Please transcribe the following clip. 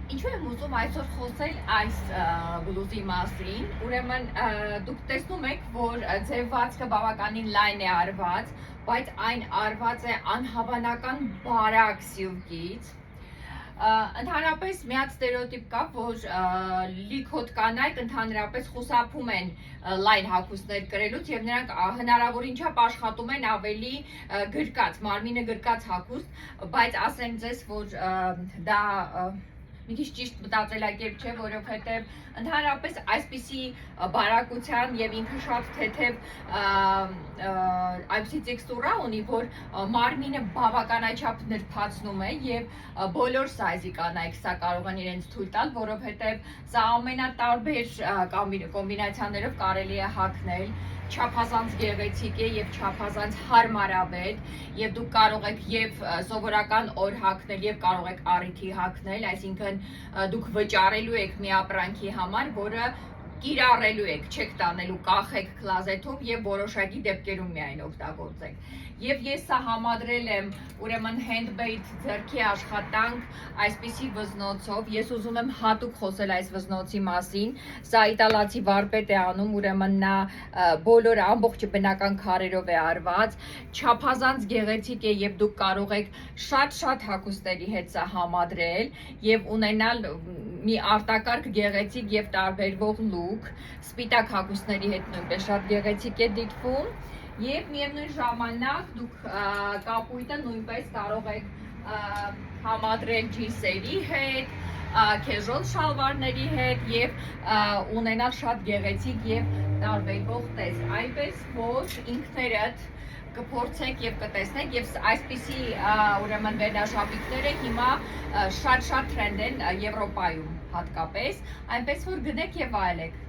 Ինչու եմ ուզում այսօր խոսել այս բլուզի մասին, ուրեմն դուք տեսնում եք, որ ձևվածքը բավականին լայն է արված, բայց այն արված է անհավանական բարակ սյուվկից։ Ընդհանրապես մի հատ ստերեոտիպ կա, որ լիքոտ կանայք ընդհանրապես խուսափում են լայն հագուստներ կրելուց եւ նրանք հնարավորին չափ աշխատում են ավելի գրկած, մարմինը գրկած հագուստ, բայց ասեմ ձեզ, որ դա մի քիչ ճիշտ մտածելակերպ չէ, որովհետև ընդհանրապես այսպիսի բարակության եւ ինքը շատ թեթև այսպիսի տեքստուրա ունի, որ մարմինը բավականաչափ նրբացնում է եւ բոլոր սայզի կանայք սա կարող են իրենց թույլ տալ, որովհետև սա ամենատարբեր կոմբինացիաներով կարելի է հագնել, չափազանց գեղեցիկ է եւ չափազանց հարմարավետ եւ դուք կարող եք եւ սովորական օր հագնել եւ կարող եք առիթի հագնել, այսինքն դուք վճարելու եք մի ապրանքի համար, որը կիրառելու եք, չեք տանելու, կախեք քլազեթում եւ որոշակի դեպքերում միայն օգտագործեք։ Եվ ես սա համադրել եմ ուրեմն handmade ձեռքի աշխատանք այսպիսի վզնոցով, ես ուզում եմ հատուկ խոսել այս վզնոցի մասին, սա իտալացի վարպետ է անում, ուրեմն նա բոլոր ամբողջ բնական քարերով է արված, չափազանց գեղեցիկ է եւ դուք կարող եք շատ հագուստերի հետ սա համադրել եւ ունենալ մի արտակարգ գեղեցիկ եւ տարբերվող լուք, սպիտակ հագուստների հետ նույնպես շատ գեղեցիկ է դիտվում եւ միևնույն ժամանակ դուք կապույտը նույնպես կարող եք համադրել ջինսերի հետ, քեժոլ շալվարների հետ եւ ունենալ շատ գեղեցիկ եւ տարբերվող տեսք, այնպես որ ինքներդ կփորձեք եւ կտեսնեք եւ այսպիսի ուրեմն վերնաշապիկները հիմա շատ թրենդ են Եվրոպայում հատկապես, այնպես որ գնեք եւ վայելեք։